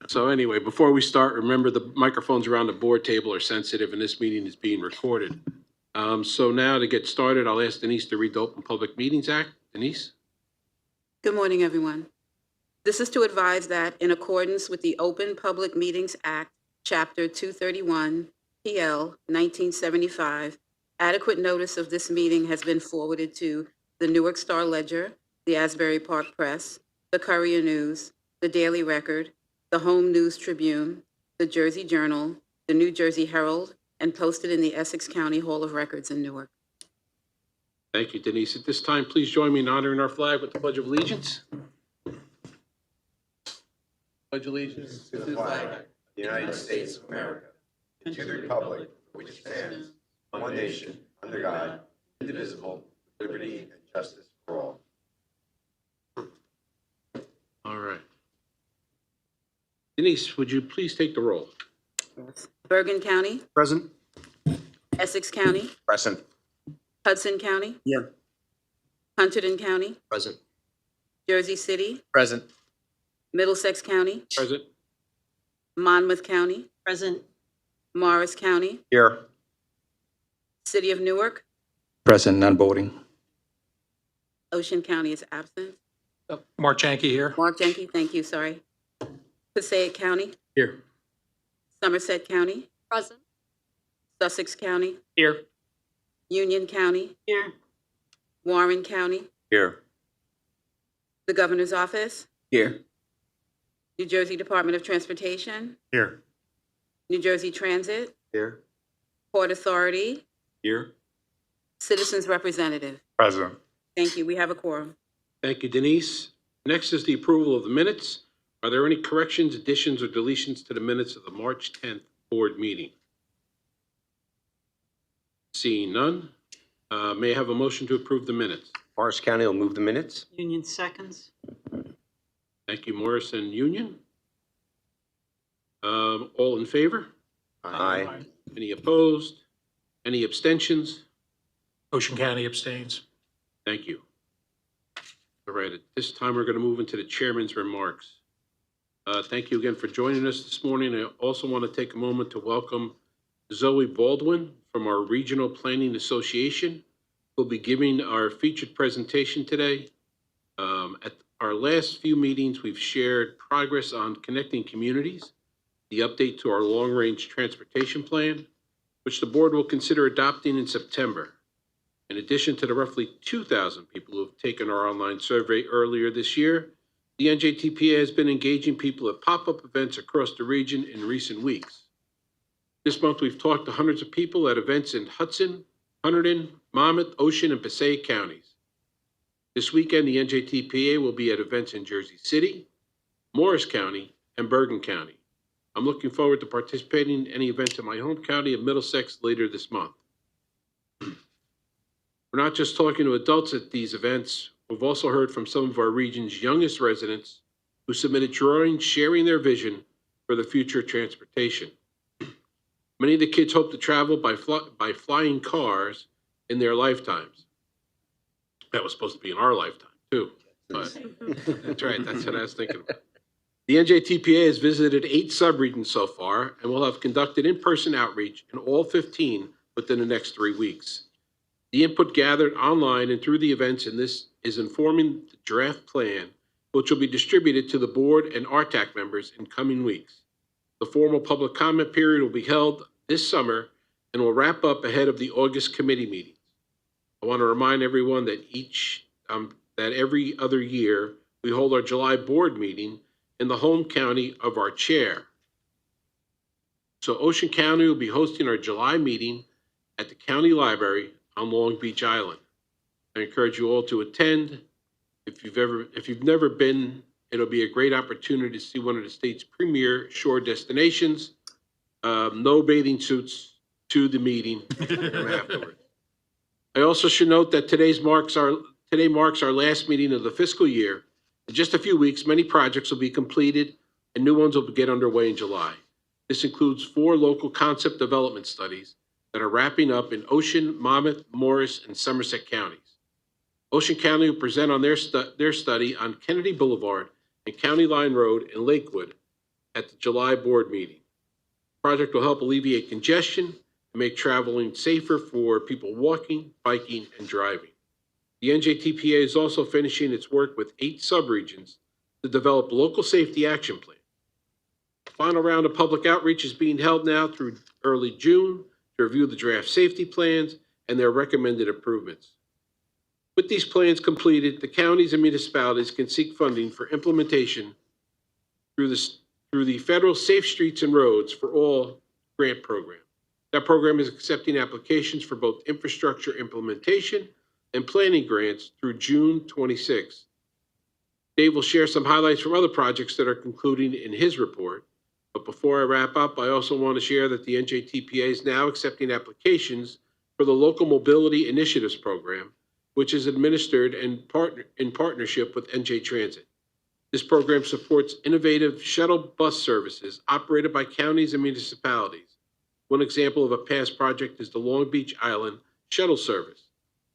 So anyway, before we start, remember the microphones around the board table are sensitive and this meeting is being recorded. So now to get started, I'll ask Denise to read the Open Public Meetings Act. Denise? Good morning, everyone. This is to advise that in accordance with the Open Public Meetings Act, Chapter 231, PL 1975, adequate notice of this meeting has been forwarded to the Newark Star Ledger, the Asbury Park Press, the Courier News, the Daily Record, the Home News Tribune, the Jersey Journal, the New Jersey Herald, and posted in the Essex County Hall of Records in Newark. Thank you, Denise. At this time, please join me in honoring our flag with the Pledge of Allegiance. Pledge allegiance to the flag of the United States of America, and to the republic for which it stands, one nation, under God, indivisible, with liberty and justice for all. All right. Denise, would you please take the roll? Bergen County, Present. Essex County, Present. Hudson County, Here. Hunterdon County, Present. Jersey City, Present. Middlesex County, Present. Monmouth County, Present. Morris County, Here. City of Newark, Present, not voting. Ocean County is absent. Mark Janke here. Mark Jenke, thank you, sorry. Passaic County, Here. Somerset County, Present. Sussex County, Here. Union County, Here. Warren County, Here. the Governor's Office, Here. New Jersey Department of Transportation, Here. New Jersey Transit, Here. Port Authority, Here. Citizens Representative. Present. Thank you, we have a quorum. Thank you, Denise. Next is the approval of the minutes. Are there any corrections, additions, or deletions to the minutes of the March 10th board meeting? Seeing none, may I have a motion to approve the minutes? Morris County will move the minutes. Union seconds. Thank you, Morris and Union. All in favor? Aye. Any opposed? Any abstentions? Ocean County abstains. Thank you. All right, at this time, we're going to move into the chairman's remarks. Thank you again for joining us this morning. I also want to take a moment to welcome Zoe Baldwin from our Regional Planning Association, who will be giving our featured presentation today. At our last few meetings, we've shared progress on connecting communities, the update to our long-range transportation plan, which the board will consider adopting in September. In addition to the roughly 2,000 people who have taken our online survey earlier this year, the NJTPA has been engaging people at pop-up events across the region in recent weeks. This month, we've talked to hundreds of people at events in Hudson, Hunterdon, Monmouth, Ocean, and Passaic counties. This weekend, the NJTPA will be at events in Jersey City, Morris County, and Bergen County. I'm looking forward to participating in any events in my home county of Middlesex later this month. We're not just talking to adults at these events. We've also heard from some of our region's youngest residents who submitted drawings sharing their vision for the future of transportation. Many of the kids hope to travel by flying cars in their lifetimes. That was supposed to be in our lifetime, too. But that's right, that's what I was thinking about. The NJTPA has visited 8 subregions so far and will have conducted in-person outreach in all 15 within the next 3 weeks. The input gathered online and through the events in this is informing the draft plan, which will be distributed to the board and RTAC members in coming weeks. The formal public comment period will be held this summer and will wrap up ahead of the August committee meetings. I want to remind everyone that that every other year we hold our July board meeting in the home county of our chair. So Ocean County will be hosting our July meeting at the county library on Long Beach Island. I encourage you all to attend. If you've never been, it'll be a great opportunity to see one of the state's premier shore destinations. No bathing suits to the meeting afterwards. I also should note that today marks our last meeting of the fiscal year. In just a few weeks, many projects will be completed and new ones will get underway in July. This includes 4 local concept development studies that are wrapping up in Ocean, Monmouth, Morris, and Somerset counties. Ocean County will present on their study on Kennedy Boulevard and County Line Road in Lakewood at the July board meeting. The project will help alleviate congestion and make traveling safer for people walking, biking, and driving. The NJTPA is also finishing its work with 8 subregions to develop local safety action plans. The final round of public outreach is being held now through early June to review the draft safety plans and their recommended improvements. With these plans completed, the counties and municipalities can seek funding for implementation through the Federal Safe Streets and Roads for All grant program. That program is accepting applications for both infrastructure implementation and planning grants through June 26th. Dave will share some highlights from other projects that are concluding in his report. But before I wrap up, I also want to share that the NJTPA is now accepting applications for the Local Mobility Initiatives Program, which is administered in partnership with NJ Transit. This program supports innovative shuttle bus services operated by counties and municipalities. One example of a past project is the Long Beach Island Shuttle Service.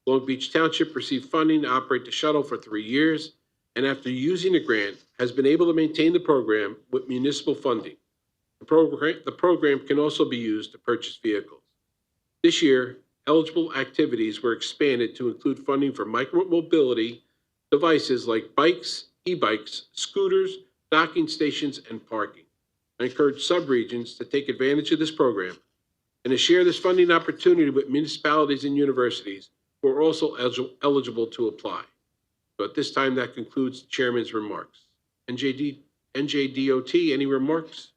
Long Beach Township received funding to operate the shuttle for 3 years, and after using the grant, has been able to maintain the program with municipal funding. The program can also be used to purchase vehicles. This year, eligible activities were expanded to include funding for micromobility devices like bikes, e-bikes, scooters, docking stations, and parking. I encourage subregions to take advantage of this program and to share this funding opportunity with municipalities and universities who are also eligible to apply. So at this time, that concludes the chairman's remarks. NJDOT, any remarks?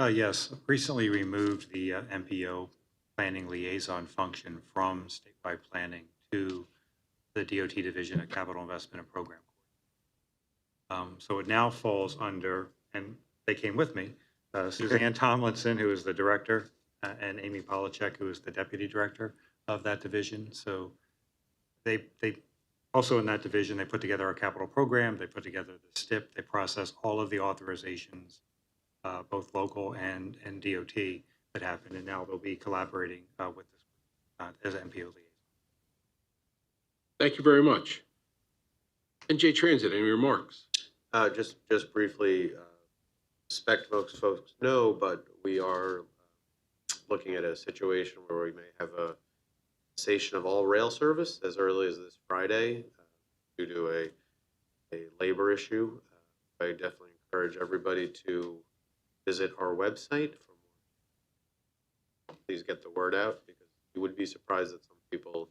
Yes, recently removed the MPO planning liaison function from statewide planning to the DOT division of capital investment and program. So it now falls under, and they came with me, Suzanne Tomlinson, who is the director, and Amy Polachek, who is the deputy director of that division. So they also in that division, they put together a capital program, they put together the STIP, they process all of the authorizations, both local and DOT that happen, and now they'll be collaborating with this as MPO liaison. Thank you very much. NJ Transit, any remarks? Just briefly, expect folks know, but we are looking at a situation where we may have a cessation of all rail service as early as this Friday due to a labor issue. I definitely encourage everybody to visit our website for more. Please get the word out, because you would be surprised that some people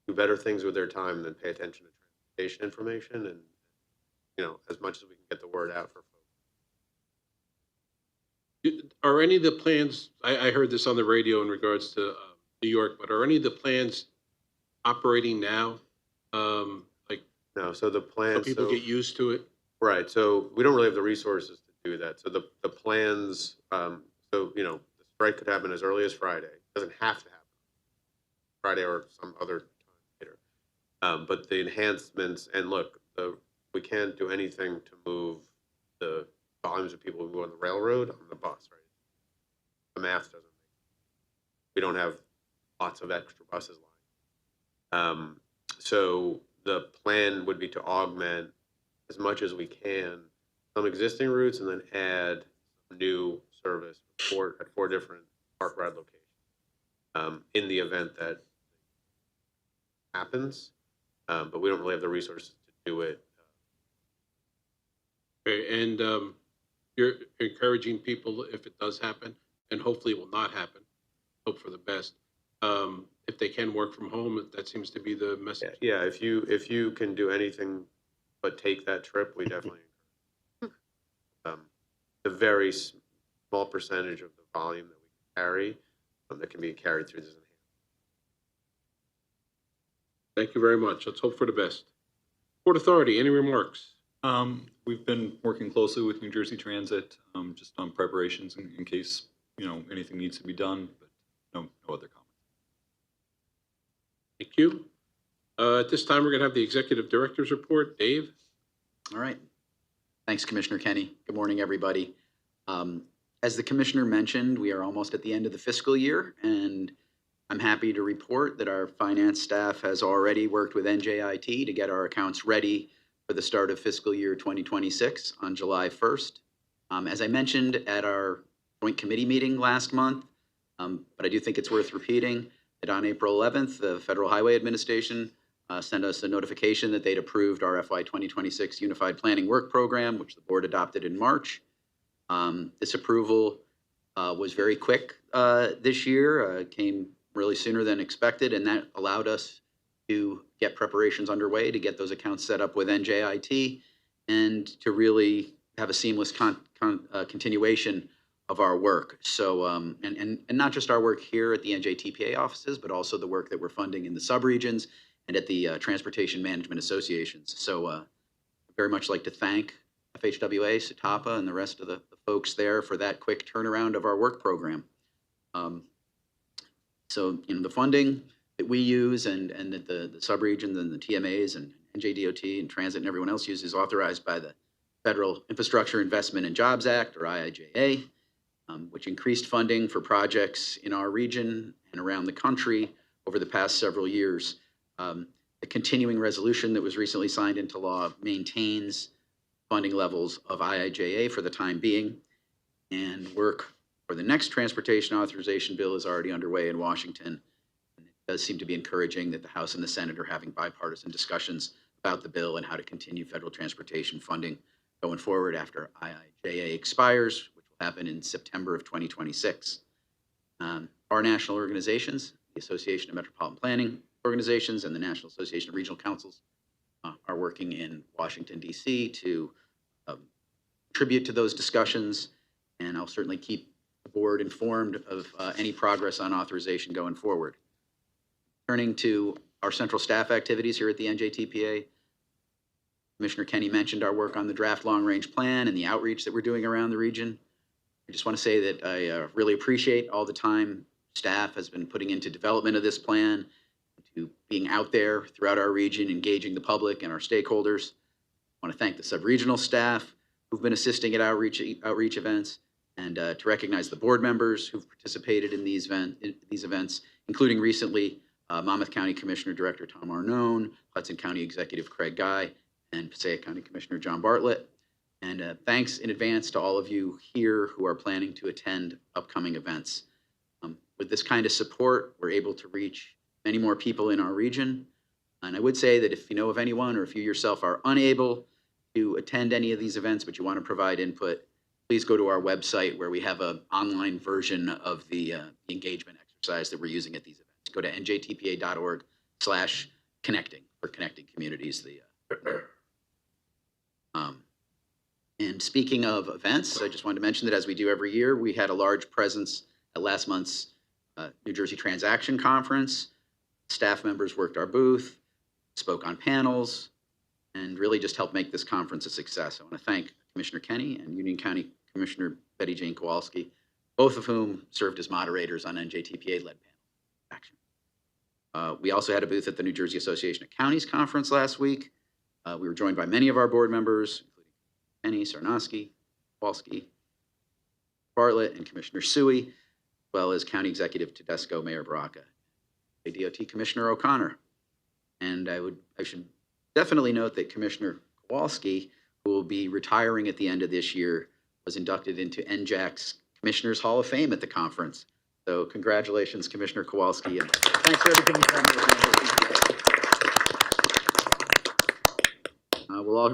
do better things with their time than pay attention to transportation information. And, you know, as much as we can get the word out for folks. Are any of the plans, I heard this on the radio in regards to New York, but are any of the plans operating now? No, so the plan, So people get used to it? right. So we don't really have the resources to do that. So the plans, so, you know, the strike could happen as early as Friday. It doesn't have to happen Friday or some other time later. But the enhancements, and look, we can't do anything to move the volumes of people who go on the railroad on the bus, right? The math doesn't make. We don't have lots of extra buses lying. So the plan would be to augment as much as we can some existing routes and then add new service at 4 different park ride locations in the event that happens. But we don't really have the resources to do it. Okay, and you're encouraging people, if it does happen, and hopefully it will not happen, hope for the best, if they can work from home, that seems to be the message. Yeah, if you can do anything but take that trip, we definitely a very small percentage of the volume that we carry that can be carried through this. Thank you very much. Let's hope for the best. Port Authority, any remarks? We've been working closely with New Jersey Transit, just on preparations in case, you know, anything needs to be done, but no other comments. Thank you. At this time, we're going to have the Executive Director's report. Dave? All right. Thanks, Commissioner Kenny. Good morning, everybody. As the Commissioner mentioned, we are almost at the end of the fiscal year, and I'm happy to report that our finance staff has already worked with NJIT to get our accounts ready for the start of fiscal year 2026 on July 1st. As I mentioned at our joint committee meeting last month, but I do think it's worth repeating, that on April 11th, the Federal Highway Administration sent us a notification that they'd approved our FY 2026 Unified Planning Work Program, which the board adopted in March. This approval was very quick this year, came really sooner than expected, and that allowed us to get preparations underway to get those accounts set up with NJIT and to really have a seamless continuation of our work. So, and not just our work here at the NJTPA offices, but also the work that we're funding in the subregions and at the Transportation Management Associations. So very much like to thank FHWA, CTAPA, and the rest of the folks there for that quick turnaround of our work program. So, the funding that we use and that the subregions and the TMAs and NJDOT and Transit and everyone else uses is authorized by the Federal Infrastructure Investment and Jobs Act, or IIJA, which increased funding for projects in our region and around the country over the past several years. The continuing resolution that was recently signed into law maintains funding levels of IIJA for the time being, and work for the next transportation authorization bill is already underway in Washington. And it does seem to be encouraging that the House and the Senate are having bipartisan discussions about the bill and how to continue federal transportation funding going forward after IIJA expires, which will happen in September of 2026. Our national organizations, the Association of Metropolitan Planning Organizations and the National Association of Regional Councils, are working in Washington, D.C. to contribute to those discussions, and I'll certainly keep the board informed of any progress on authorization going forward. Turning to our central staff activities here at the NJTPA, Commissioner Kenny mentioned our work on the draft long-range plan and the outreach that we're doing around the region. I just want to say that I really appreciate all the time staff has been putting into development of this plan, to being out there throughout our region, engaging the public and our stakeholders. I want to thank the sub-regional staff who've been assisting at outreach events, and to recognize the board members who've participated in these events, including recently Monmouth County Commissioner Director Tom Arnone, Hudson County Executive Craig Guy, and Passaic County Commissioner John Bartlett. And thanks in advance to all of you here who are planning to attend upcoming events. With this kind of support, we're able to reach many more people in our region. And I would say that if you know of anyone, or if you yourself are unable to attend any of these events, but you want to provide input, please go to our website where we have an online version of the engagement exercise that we're using at these events. Go to njtpa.org/connecting for Connecting Communities. And speaking of events, I just wanted to mention that as we do every year, we had a large presence at last month's New Jersey Transaction Conference. Staff members worked our booth, spoke on panels, and really just helped make this conference a success. I want to thank Commissioner Kenny and Union County Commissioner Betty Jane Kowalski, both of whom served as moderators on NJTPA-led panel action. We also had a booth at the New Jersey Association of Counties Conference last week. We were joined by many of our board members, including Kenny, Sarnosky, Kowalski, Bartlett, and Commissioner Suey, as well as County Executive Tedesco, Mayor Baraka, DOT Commissioner O'Connor. And I should definitely note that Commissioner Kowalski, who will be retiring at the end of this year, was inducted into NJAC's Commissioners Hall of Fame at the conference. So congratulations, Commissioner Kowalski, and thanks for everything you've done.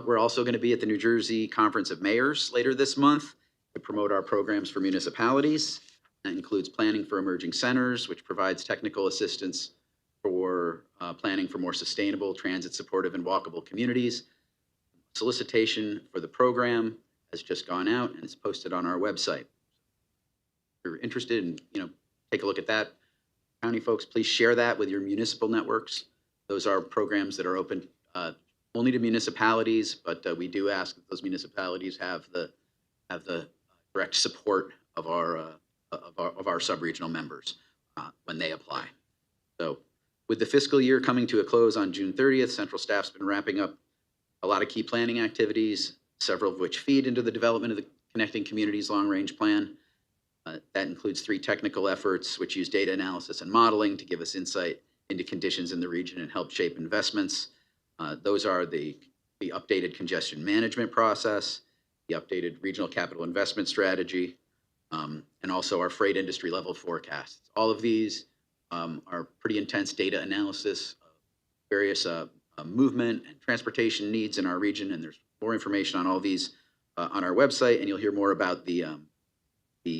We're also going to be at the New Jersey Conference of Mayors later this month to promote our programs for municipalities. That includes planning for emerging centers, which provides technical assistance for planning for more sustainable, transit-supportive, and walkable communities. Solicitation for the program has just gone out and it's posted on our website. If you're interested in, take a look at that. County folks, please share that with your municipal networks. Those are programs that are open only to municipalities, but we do ask that those municipalities have the direct support of our sub-regional members when they apply. So with the fiscal year coming to a close on June 30th, Central Staff's been wrapping up a lot of key planning activities, several of which feed into the development of the Connecting Communities Long-Range Plan. That includes 3 technical efforts, which use data analysis and modeling to give us insight into conditions in the region and help shape investments. Those are the updated congestion management process, the updated regional capital investment strategy, and also our freight industry level forecasts. All of these are pretty intense data analysis of various movement and transportation needs in our region, and there's more information on all these on our website, and you'll hear more about the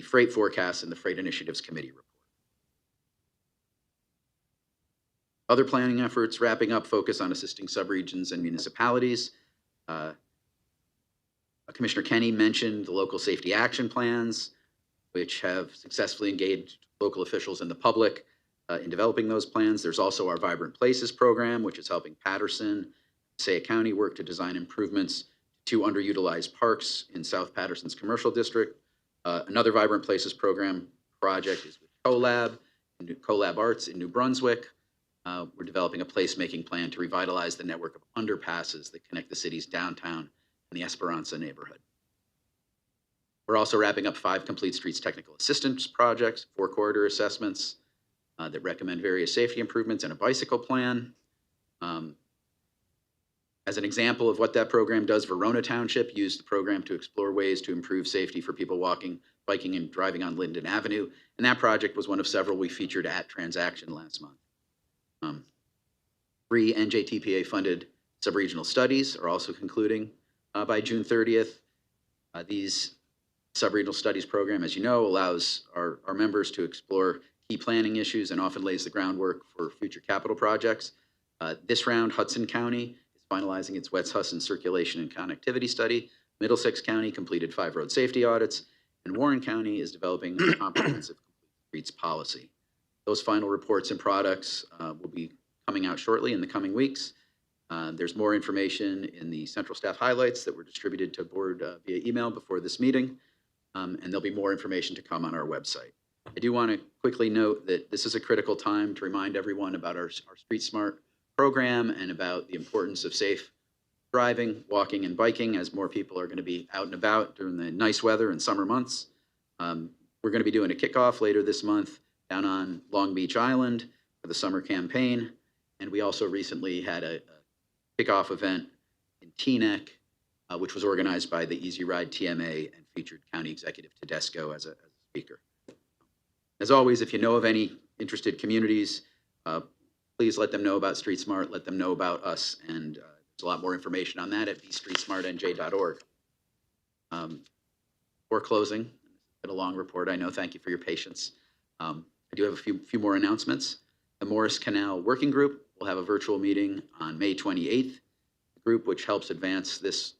freight forecasts and the Freight Initiatives Committee report. Other planning efforts wrapping up focus on assisting subregions and municipalities. Commissioner Kenny mentioned the local safety action plans, which have successfully engaged local officials and the public in developing those plans. There's also our Vibrant Places program, which is helping Patterson, Passaic County work to design improvements to underutilized parks in South Patterson's commercial district. Another Vibrant Places program project is with CoLab Arts in New Brunswick. We're developing a placemaking plan to revitalize the network of underpasses that connect the city's downtown and the Esperanza neighborhood. We're also wrapping up 5 Complete Streets technical assistance projects, 4 corridor assessments that recommend various safety improvements, and a bicycle plan. As an example of what that program does, Verona Township used the program to explore ways to improve safety for people walking, biking, and driving on Linden Avenue. And that project was one of several we featured at Transaction last month. 3 NJTPA funded subregional studies are also concluding by June 30th. These subregional studies program, as you know, allows our members to explore key planning issues and often lays the groundwork for future capital projects. This round, Hudson County is finalizing its Wetz-Hudson circulation and connectivity study. Middlesex County completed 5 road safety audits, and Warren County is developing a comprehensive streets policy. Those final reports and products will be coming out shortly in the coming weeks. There's more information in the central staff highlights that were distributed to board via email before this meeting, and there'll be more information to come on our website. I do want to quickly note that this is a critical time to remind everyone about our Street Smart program and about the importance of safe driving, walking, and biking as more people are going to be out and about during the nice weather and summer months. We're going to be doing a kickoff later this month down on Long Beach Island for the summer campaign. And we also recently had a kickoff event in Teaneck, which was organized by the Easy Ride TMA and featured County Executive Tedesco as a speaker. As always, if you know of any interested communities, please let them know about Street Smart, let them know about us, and there's a lot more information on that at bstreetsmartnj.org. Before closing, it's been a long report, I know, thank you for your patience. I do have a few more announcements. The Morris Canal Working Group will have a virtual meeting on May 28th. The group, which helps advance this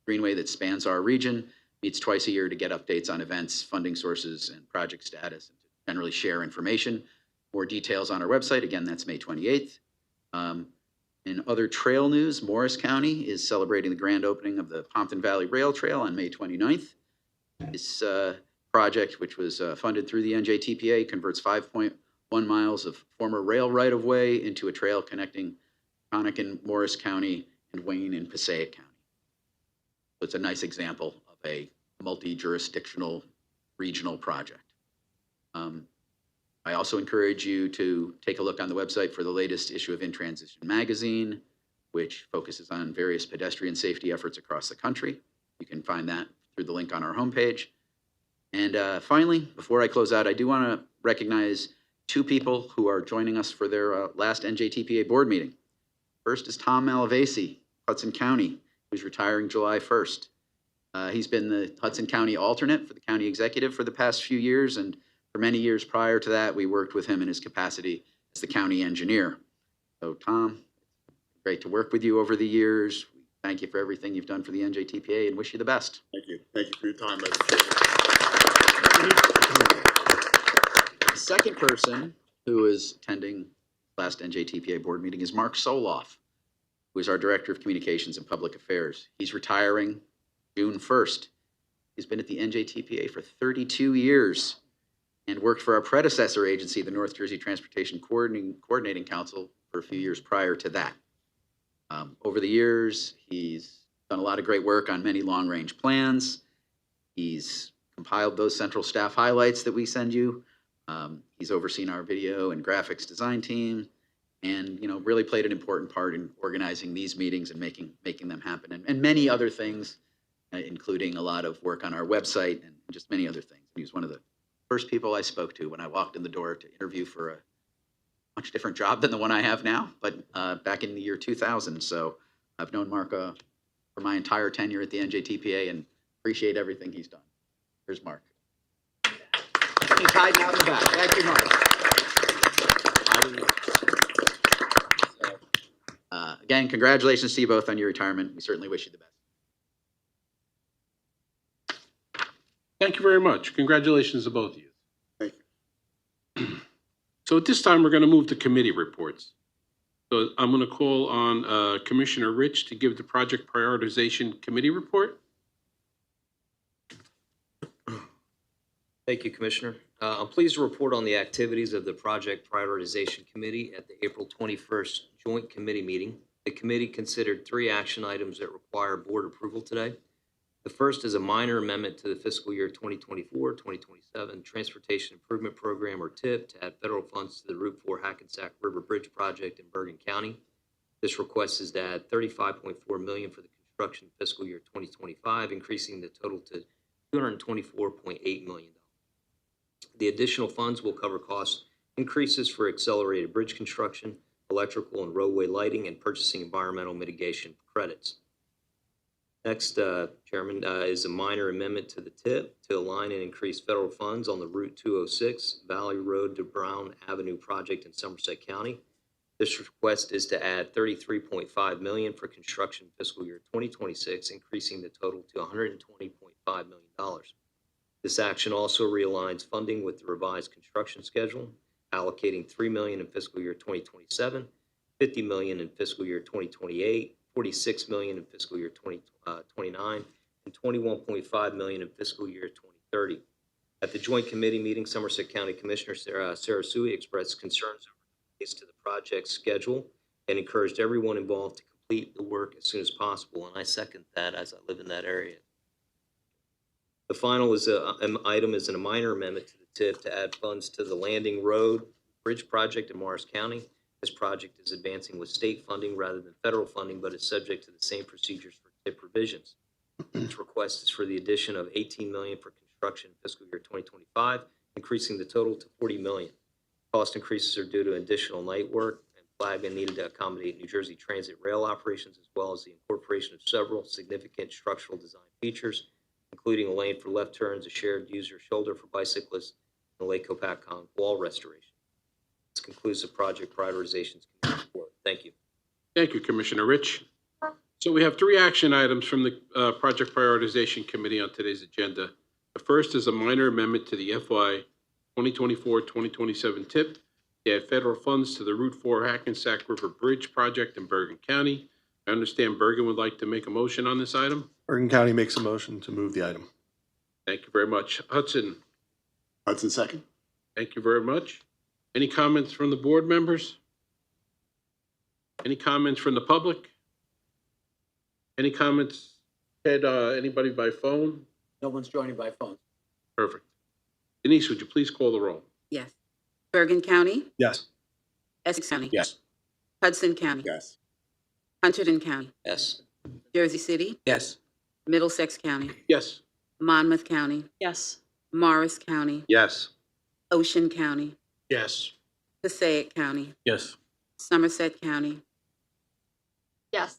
greenway that spans our region, meets twice a year to get updates on events, funding sources, and project status, and to generally share information. More details on our website. Again, that's May 28th. In other trail news, Morris County is celebrating the grand opening of the Pompton Valley Rail Trail on May 29th. This project, which was funded through the NJTPA, converts 5.1 miles of former rail right-of-way into a trail connecting Connick in Morris County and Wayne in Passaic County. So it's a nice example of a multi-jurisdictional regional project. I also encourage you to take a look on the website for the latest issue of In Transition magazine, which focuses on various pedestrian safety efforts across the country. You can find that through the link on our homepage. And finally, before I close out, I do want to recognize 2 people who are joining us for their last NJTPA board meeting. First is Tom Malavasi, Hudson County, who's retiring July 1st. He's been the Hudson County alternate for the county executive for the past few years, and for many years prior to that, we worked with him in his capacity as the county engineer. So Tom, great to work with you over the years. We thank you for everything you've done for the NJTPA and wish you the best. Thank you. Thank you for your time. The second person who is attending last NJTPA board meeting is Mark Soloff, who is our Director of Communications and Public Affairs. He's retiring June 1st. He's been at the NJTPA for 32 years and worked for our predecessor agency, the North Jersey Transportation Coordinating Council, for a few years prior to that. Over the years, he's done a lot of great work on many long-range plans. He's compiled those central staff highlights that we send you. He's overseen our video and graphics design team, and really played an important part in organizing these meetings and making them happen, and many other things including a lot of work on our website and just many other things. He was one of the first people I spoke to when I walked in the door to interview for a much different job than the one I have now, but back in the year 2000. So I've known Mark for my entire tenure at the NJTPA and appreciate everything he's done. Here's Mark. He's hiding out in the back. Thank you, Mark. Again, congratulations to you both on your retirement. We certainly wish you the best. Thank you very much. Congratulations to both of you. Thank you. So at this time, we're going to move to committee reports. So I'm going to call on Commissioner Rich to give the Project Prioritization Committee report. Thank you, Commissioner. I'm pleased to report on the activities of the Project Prioritization Committee at the April 21st Joint Committee meeting. The committee considered 3 action items that require board approval today. The first is a minor amendment to the fiscal year 2024-2027 Transportation Improvement Program, or TIP, to add federal funds to the Route 4 Hackensack River Bridge project in Bergen County. This request is to add $35.4 million for the construction fiscal year 2025, increasing the total to $224.8 million. The additional funds will cover cost increases for accelerated bridge construction, electrical and roadway lighting, and purchasing environmental mitigation credits. Next, Chairman, is a minor amendment to the TIP to align and increase federal funds on the Route 206 Valley Road to Brown Avenue project in Somerset County. This request is to add $33.5 million for construction fiscal year 2026, increasing the total to $120.5 million. This action also realigns funding with the revised construction schedule, allocating $3 million in fiscal year 2027, $50 million in fiscal year 2028, $46 million in fiscal year 2029, and $21.5 million in fiscal year 2030. At the Joint Committee meeting, Somerset County Commissioner Sarah Sui expressed concerns over delays to the project schedule and encouraged everyone involved to complete the work as soon as possible, and I second that as I live in that area. The final item is a minor amendment to the TIP to add funds to the Landing Road Bridge project in Morris County. This project is advancing with state funding rather than federal funding, but is subject to the same procedures for TIP revisions. This request is for the addition of $18 million for construction in fiscal year 2025, increasing the total to $40 million. Cost increases are due to additional night work and flagging needed to accommodate New Jersey Transit rail operations, as well as the incorporation of several significant structural design features, including a lane for left turns, a shared user shoulder for bicyclists, and a Lake Hopatcong wall restoration. This concludes the Project Prioritizations Committee report. Thank you. Thank you, Commissioner Rich. So we have 3 action items from the Project Prioritization Committee on today's agenda. The first is a minor amendment to the FY 2024-2027 TIP to add federal funds to the Route 4 Hackensack River Bridge project in Bergen County. I understand Bergen would like to make a motion on this item. Bergen County makes a motion to move the item. Thank you very much. Hudson, Hudson, second. thank you very much. Any comments from the board members? Any comments from the public? Any comments, Ted, anybody by phone? No one's joining by phone. Perfect. Denise, would you please call the roll? Yes. Bergen County, Yes. Essex County. Yes. Hudson County. Yes. Hunterdon County. Yes. Jersey City. Yes. Middlesex County. Yes. Monmouth County. Yes. Morris County. Yes. Ocean County. Yes. Passaic County. Yes. Somerset County. Yes.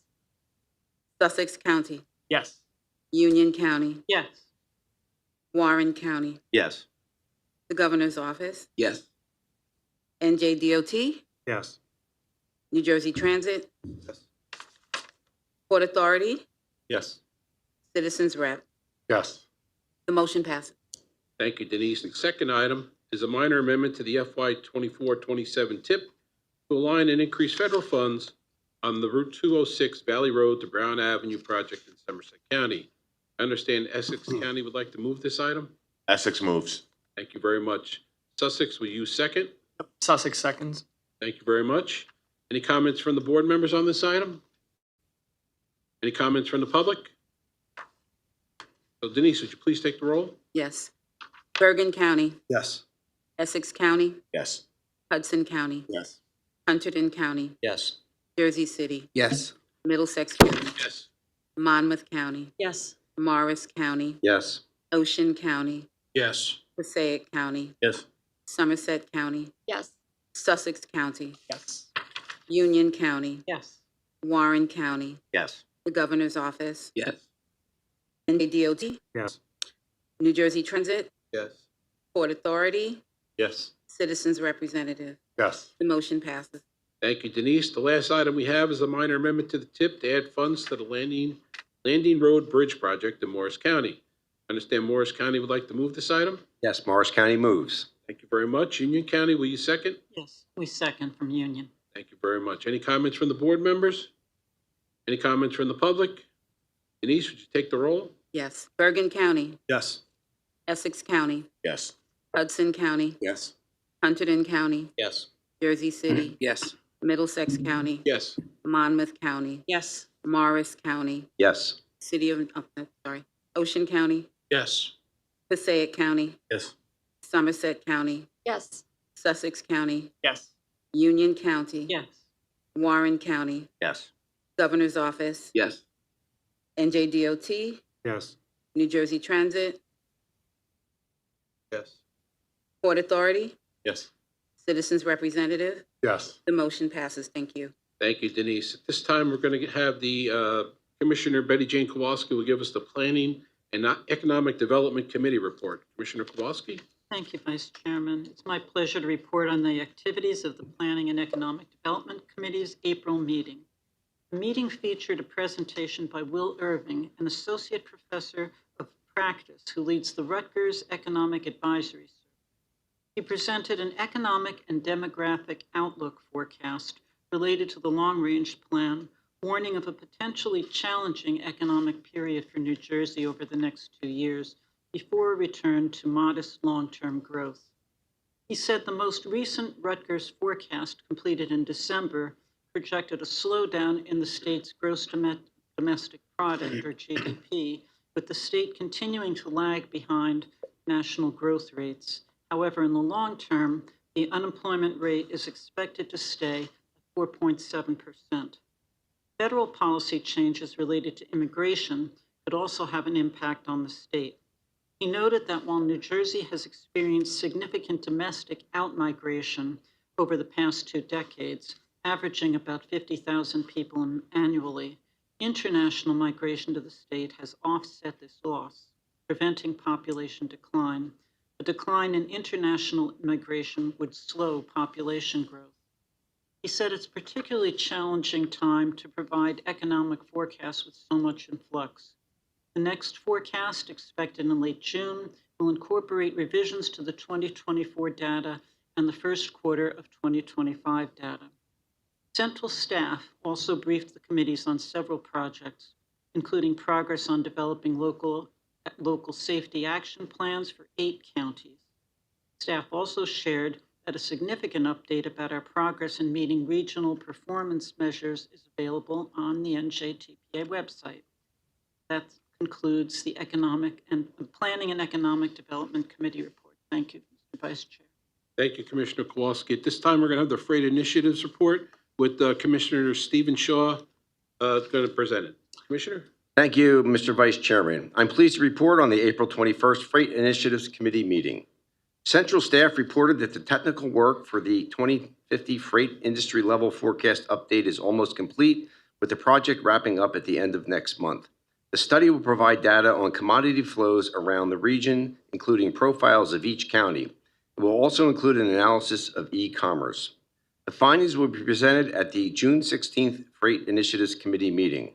Sussex County. Yes. Union County. Yes. Warren County. Yes. The Governor's Office. Yes. NJDOT. Yes. New Jersey Transit. Yes. Port Authority. Yes. Citizens Rep. Yes. The motion passes. Thank you, Denise. The second item is a minor amendment to the FY 24-27 TIP to align and increase federal funds on the Route 206 Valley Road to Brown Avenue project in Somerset County. I understand Essex County would like to move this item. Essex moves. Thank you very much. Sussex, will you second? Sussex seconds. Thank you very much. Any comments from the board members on this item? Any comments from the public? So Denise, would you please take the roll? Yes. Bergen County. Yes. Essex County. Yes. Hudson County. Yes. Hunterdon County. Yes. Jersey City. Yes. Middlesex County. Yes. Monmouth County. Yes. Morris County, Yes. Ocean County, Yes. Passaic County, Yes. Somerset County, Yes. Sussex County, Yes. Union County, Yes. Warren County, Yes. the Governor's Office, Yes. NJDOT, Yes. New Jersey Transit, Yes. Port Authority, Yes. Citizens Representative. Yes. The motion passes. Thank you, Denise. The last item we have is a minor amendment to the tip to add funds to the Landing Road Bridge Project in Morris County. I understand Morris County would like to move this item. Yes, Morris County moves. Thank you very much. Union County, will you second? Yes, we second from Union. Thank you very much. Any comments from the board members? Any comments from the public? Denise, would you take the roll? Yes. Bergen County, Yes. Essex County, Yes. Hudson County, Yes. Hunterdon County, Yes. Jersey City, Yes. Middlesex County, Yes. Monmouth County, Yes. Morris County, Yes. Ocean County, Yes. Passaic County, Yes. Somerset County, Yes. Sussex County, Yes. Union County, Yes. Warren County, Yes. Governor's Office, Yes. NJDOT, Yes. New Jersey Transit, Yes. Port Authority, Yes. Citizens Representative. Yes. The motion passes. Thank you. Thank you, Denise. At this time, we're going to have the Commissioner Betty Jane Kowalski will give us the Planning and Economic Development Committee report. Commissioner Kowalski? Thank you, Vice Chairman. It's my pleasure to report on the activities of the Planning and Economic Development Committee's April meeting. The meeting featured a presentation by Will Irving, an associate professor of practice who leads the Rutgers Economic Advisory Service. He presented an economic and demographic outlook forecast related to the long-range plan, warning of a potentially challenging economic period for New Jersey over the next 2 years before a return to modest long-term growth. He said the most recent Rutgers forecast, completed in December, projected a slowdown in the state's gross domestic product, or GDP, with the state continuing to lag behind national growth rates. However, in the long term, the unemployment rate is expected to stay at 4.7%. Federal policy changes related to immigration could also have an impact on the state. He noted that while New Jersey has experienced significant domestic outmigration over the past 2 decades, averaging about 50,000 people annually, international migration to the state has offset this loss, preventing population decline. A decline in international migration would slow population growth. He said it's a particularly challenging time to provide economic forecasts with so much in flux. The next forecast, expected in late June, will incorporate revisions to the 2024 data and the first quarter of 2025 data. Central staff also briefed the committees on several projects, including progress on developing local safety action plans for 8 counties. Staff also shared that a significant update about our progress in meeting regional performance measures is available on the NJTPA website. That concludes the Planning and Economic Development Committee report. Thank you, Mr. Vice Chair. Thank you, Commissioner Kowalski. At this time, we're going to have the Freight Initiatives report with Commissioner Stephen Shaw going to present it. Commissioner? Thank you, Mr. Vice Chairman. I'm pleased to report on the April 21st Freight Initiatives Committee meeting. Central staff reported that the technical work for the 2050 freight industry level forecast update is almost complete, with the project wrapping up at the end of next month. The study will provide data on commodity flows around the region, including profiles of each county. It will also include an analysis of e-commerce. The findings will be presented at the June 16th Freight Initiatives Committee meeting.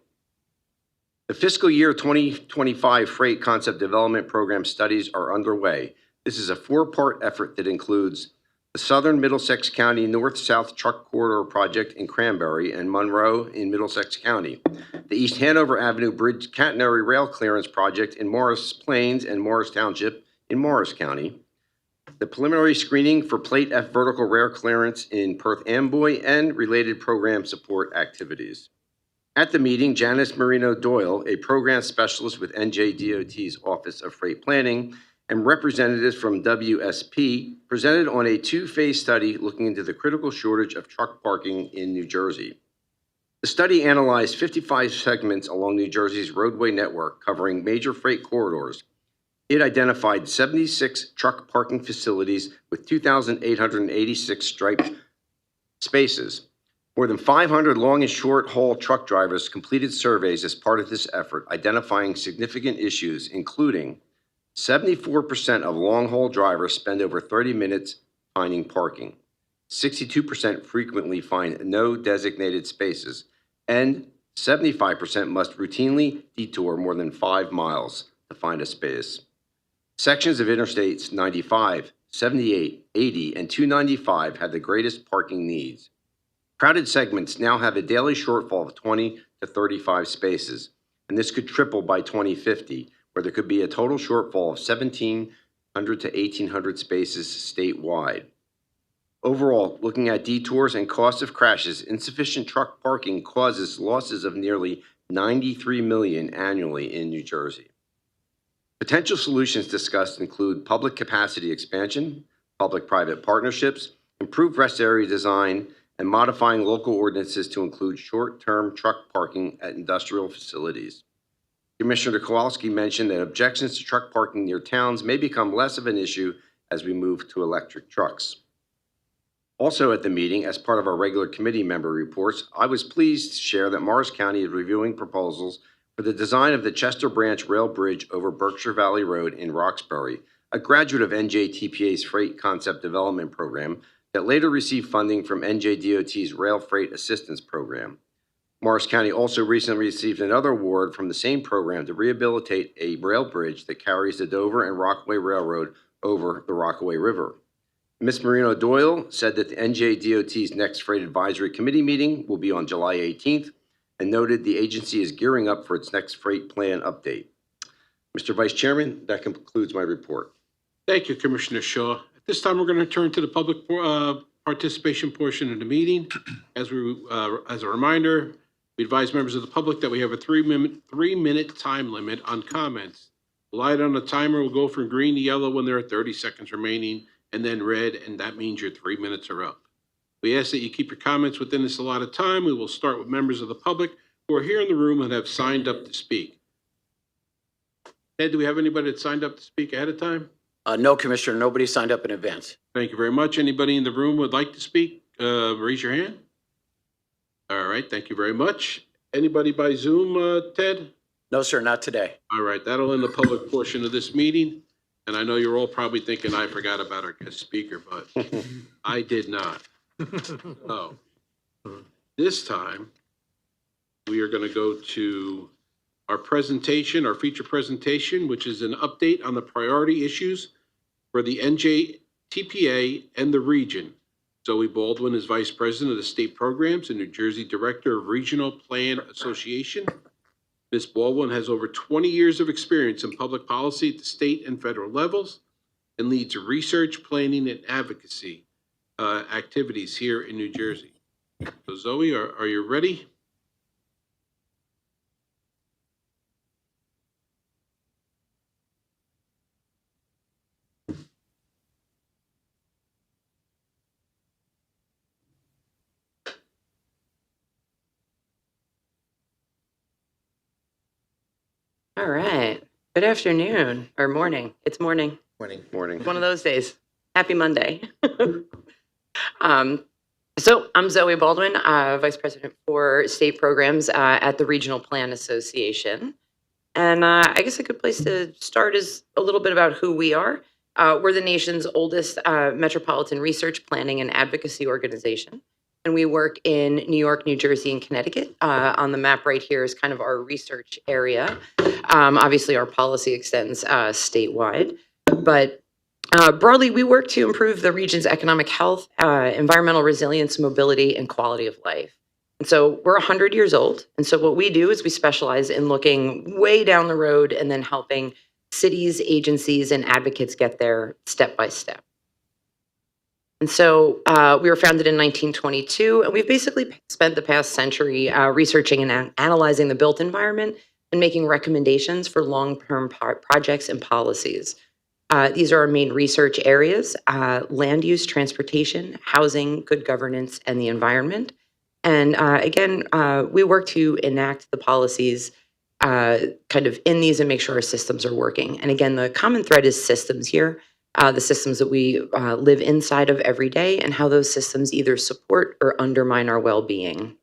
The fiscal year 2025 Freight Concept Development Program studies are underway. This is a 4-part effort that includes the Southern Middlesex County North-South Truck Corridor Project in Cranberry and Monroe in Middlesex County, the East Hanover Avenue Bridge Catenary Rail Clearance Project in Morris Plains and Morris Township in Morris County, the preliminary screening for Plate F vertical rail clearance in Perth Amboy, and related program support activities. At the meeting, Janice Marino Doyle, a program specialist with NJDOT's Office of Freight Planning, and representatives from WSP presented on a 2-phase study looking into the critical shortage of truck parking in New Jersey. The study analyzed 55 segments along New Jersey's roadway network covering major freight corridors. It identified 76 truck parking facilities with 2,886 striped spaces. More than 500 long and short haul truck drivers completed surveys as part of this effort, identifying significant issues, including 74% of long haul drivers spend over 30 minutes finding parking. 62% frequently find no designated spaces, and 75% must routinely detour more than 5 miles to find a space. Sections of Interstates 95, 78, 80, and 295 had the greatest parking needs. Crowded segments now have a daily shortfall of 20 to 35 spaces, and this could triple by 2050, where there could be a total shortfall of 1,700 to 1,800 spaces statewide. Overall, looking at detours and cost of crashes, insufficient truck parking causes losses of nearly $93 million annually in New Jersey. Potential solutions discussed include public capacity expansion, public-private partnerships, improved rest area design, and modifying local ordinances to include short-term truck parking at industrial facilities. Commissioner Kowalski mentioned that objections to truck parking near towns may become less of an issue as we move to electric trucks. Also at the meeting, as part of our regular committee member reports, I was pleased to share that Morris County is reviewing proposals for the design of the Chester Branch Rail Bridge over Berkshire Valley Road in Roxbury, a graduate of NJTPA's Freight Concept Development Program that later received funding from NJDOT's Rail Freight Assistance Program. Morris County also recently received another award from the same program to rehabilitate a rail bridge that carries the Dover and Rockaway Railroad over the Rockaway River. Ms. Marino Doyle said that the NJDOT's next Freight Advisory Committee meeting will be on July 18th and noted the agency is gearing up for its next freight plan update. Mr. Vice Chairman, that concludes my report. Thank you, Commissioner Shaw. At this time, we're going to turn to the public participation portion of the meeting. As a reminder, we advise members of the public that we have a three-minute time limit on comments. The light on the timer will go from green to yellow when there are 30 seconds remaining, and then red, and that means your 3 minutes are up. We ask that you keep your comments within this allotted time. We will start with members of the public who are here in the room and have signed up to speak. Ed, do we have anybody that signed up to speak ahead of time? No, Commissioner, nobody signed up in advance. Thank you very much. Anybody in the room would like to speak? Raise your hand. All right, thank you very much. Anybody by Zoom, Ted? No, sir, not today. All right, that'll end the public portion of this meeting. And I know you're all probably thinking I forgot about our guest speaker, but I did not. So this time, we are going to go to our presentation, our feature presentation, which is an update on the priority issues for the NJTPA and the region. Zoe Baldwin is Vice President of the State Programs and New Jersey Director of Regional Plan Association. Ms. Baldwin has over 20 years of experience in public policy at the state and federal levels and leads research, planning, and advocacy activities here in New Jersey. So Zoe, are you ready? All right. Good afternoon or morning. It's morning. Morning. One of those days. Happy Monday. So I'm Zoe Baldwin, Vice President for State Programs at the Regional Plan Association. And I guess a good place to start is a little bit about who we are. We're the nation's oldest metropolitan research, planning, and advocacy organization. And we work in New York, New Jersey, and Connecticut. On the map right here is kind of our research area. Obviously, our policy extends statewide. But broadly, we work to improve the region's economic health, environmental resilience, mobility, and quality of life. And so we're 100 years old. And so what we do is we specialize in looking way down the road and then helping cities, agencies, and advocates get there step by step. And so we were founded in 1922, and we've basically spent the past century researching and analyzing the built environment and making recommendations for long-term projects and policies. These are our main research areas: land use, transportation, housing, good governance, and the environment. And again, we work to enact the policies kind of in these and make sure our systems are working. And again, the common thread is systems here, the systems that we live inside of every day and how those systems either support or undermine our well-being.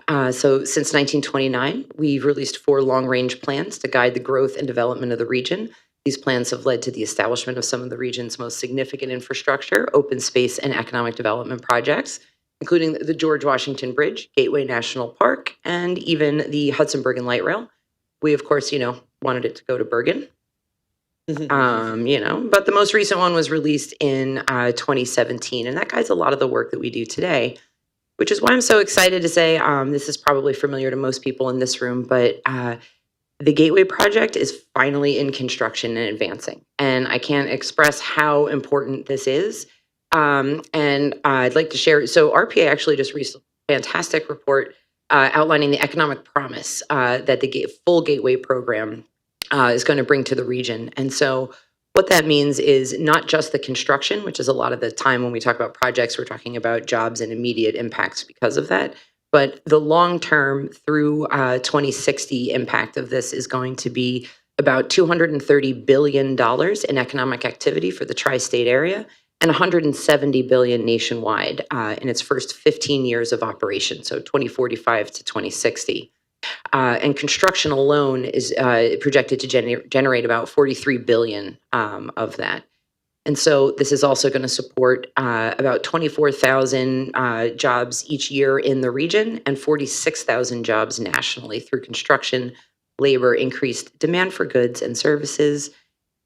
So since 1929, we've released 4 long-range plans to guide the growth and development of the region. These plans have led to the establishment of some of the region's most significant infrastructure, open space, and economic development projects, including the George Washington Bridge, Gateway National Park, and even the Hudson-Bergen Light Rail. We, of course, wanted it to go to Bergen. But the most recent one was released in 2017, and that guides a lot of the work that we do today, which is why I'm so excited to say this is probably familiar to most people in this room, but the Gateway project is finally in construction and advancing. And I can't express how important this is. And I'd like to share, so RPA actually just released a fantastic report outlining the economic promise that the full Gateway program is going to bring to the region. And so what that means is not just the construction, which is a lot of the time when we talk about projects, we're talking about jobs and immediate impacts because of that. But the long-term through 2060 impact of this is going to be about $230 billion in economic activity for the tri-state area and $170 billion nationwide in its first 15 years of operation, so 2045 to 2060. And construction alone is projected to generate about $43 billion of that. And so this is also going to support about 24,000 jobs each year in the region and 46,000 jobs nationally through construction, labor, increased demand for goods and services,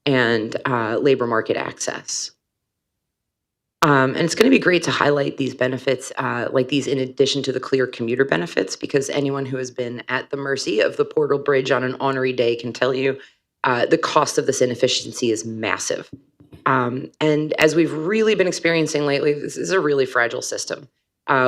and labor market access. And it's going to be great to highlight these benefits like these in addition to the clear commuter benefits, because anyone who has been at the mercy of the Portal Bridge on an ornery day can tell you the cost of this inefficiency is massive. And as we've really been experiencing lately, this is a really fragile system.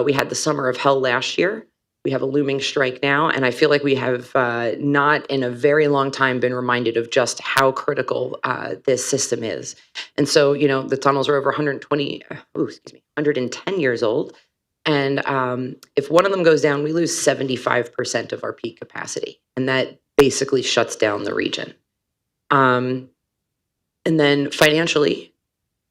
We had the summer of hell last year. We have a looming strike now, and I feel like we have not in a very long time been reminded of just how critical this system is. And so, the tunnels are over 110 years old. And if one of them goes down, we lose 75% of our peak capacity. And that basically shuts down the region. And then financially,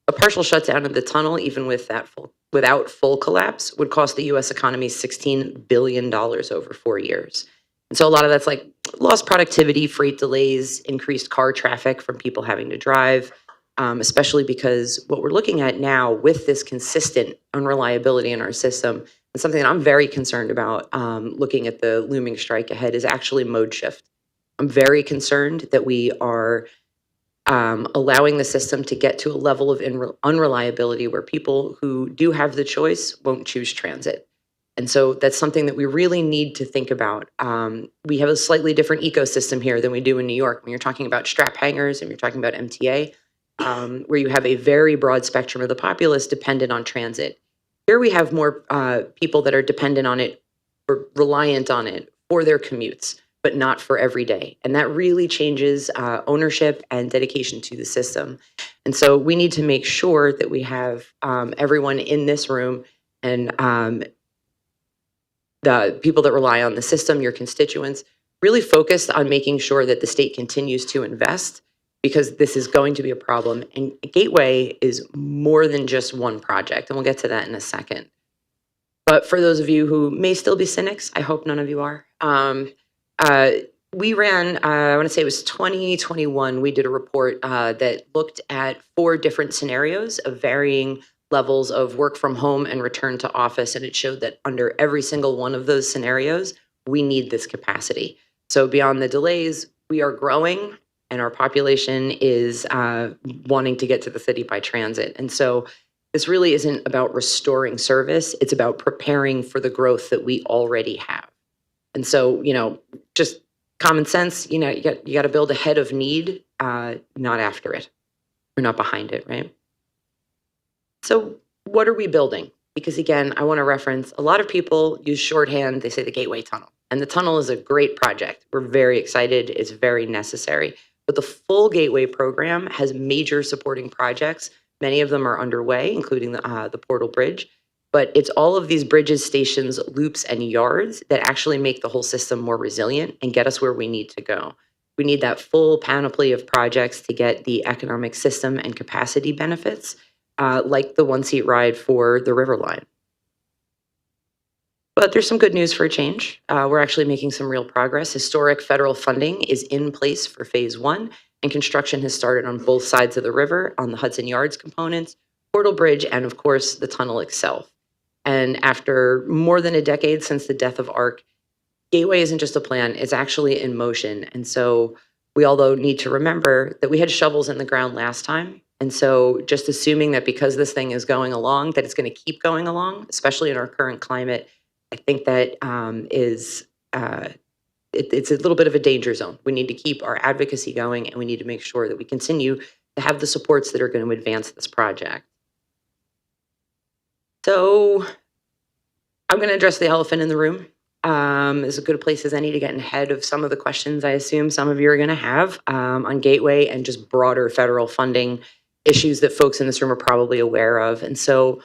a partial shutdown of the tunnel, even with that without full collapse, would cost the U.S. economy $16 billion over 4 years. And so a lot of that's like lost productivity, freight delays, increased car traffic from people having to drive, especially because what we're looking at now with this consistent unreliability in our system, and something that I'm very concerned about looking at the looming strike ahead, is actually mode shift. I'm very concerned that we are allowing the system to get to a level of unreliability where people who do have the choice won't choose transit. And so that's something that we really need to think about. We have a slightly different ecosystem here than we do in New York. When you're talking about strap hangers and you're talking about MTA, where you have a very broad spectrum of the populace dependent on transit. Here we have more people that are dependent on it or reliant on it for their commutes, but not for every day. And that really changes ownership and dedication to the system. And so we need to make sure that we have everyone in this room and the people that rely on the system, your constituents, really focused on making sure that the state continues to invest, because this is going to be a problem. And Gateway is more than just one project, and we'll get to that in a second. But for those of you who may still be cynics, I hope none of you are, we ran, I want to say it was 2021, we did a report that looked at 4 different scenarios of varying levels of work from home and return to office. And it showed that under every single one of those scenarios, we need this capacity. So beyond the delays, we are growing and our population is wanting to get to the city by transit. And so this really isn't about restoring service. It's about preparing for the growth that we already have. And so, just common sense, you got to build ahead of need, not after it or not behind it, right? So what are we building? Because again, I want to reference, a lot of people use shorthand, they say the Gateway Tunnel. And the tunnel is a great project. We're very excited, it's very necessary. But the full Gateway program has major supporting projects. Many of them are underway, including the Portal Bridge. but it's all of these bridges, stations, loops, and yards that actually make the whole system more resilient and get us where we need to go. We need that full panoply of projects to get the economic system and capacity benefits, like the one-seat ride for the River Line. But there's some good news for a change. We're actually making some real progress. Historic federal funding is in place for phase 1, and construction has started on both sides of the river on the Hudson Yards components, Portal Bridge, and of course, the tunnel itself. And after more than a decade since the death of ARC, Gateway isn't just a plan, it's actually in motion. And so we although need to remember that we had shovels in the ground last time. And so just assuming that because this thing is going along, that it's going to keep going along, especially in our current climate, I think that it's a little bit of a danger zone. We need to keep our advocacy going, and we need to make sure that we continue to have the supports that are going to advance this project. So I'm going to address the elephant in the room. As good a place as any to get ahead of some of the questions I assume some of you are going to have on Gateway and just broader federal funding issues that folks in this room are probably aware of. And so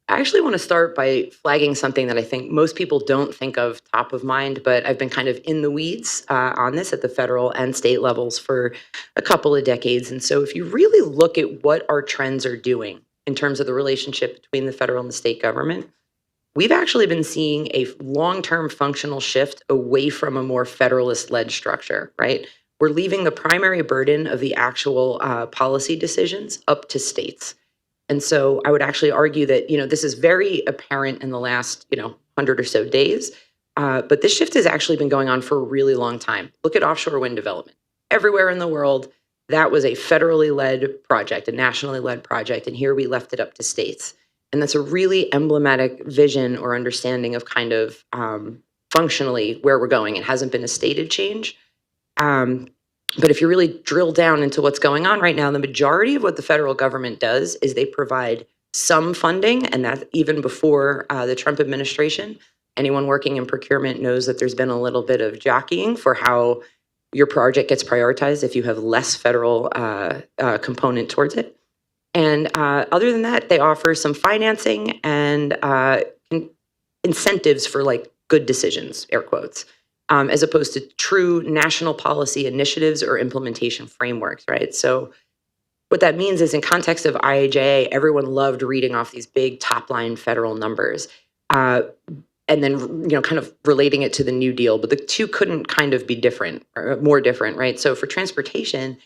I actually want to start by flagging something that I think most people don't think of top of mind, but I've been kind of in the weeds on this at the federal and state levels for a couple of decades. And so if you really look at what our trends are doing in terms of the relationship between the federal and the state government, we've actually been seeing a long-term functional shift away from a more federalist-led structure, right? We're leaving the primary burden of the actual policy decisions up to states. And so I would actually argue that, this is very apparent in the last, 100 or so days. But this shift has actually been going on for a really long time. Look at offshore wind development. Everywhere in the world, that was a federally led project, a nationally led project. And here we left it up to states. And that's a really emblematic vision or understanding of kind of functionally where we're going. It hasn't been a stated change. But if you really drill down into what's going on right now, the majority of what the federal government does is they provide some funding, and that's even before the Trump administration. Anyone working in procurement knows that there's been a little bit of jockeying for how your project gets prioritized if you have less federal component towards it. And other than that, they offer some financing and incentives for like good decisions, air quotes. As opposed to true national policy initiatives or implementation frameworks, right? So what that means is in context of IIJA, everyone loved reading off these big top-line federal numbers and then, kind of relating it to the New Deal, but the two couldn't kind of be different or more different, right? So for transportation,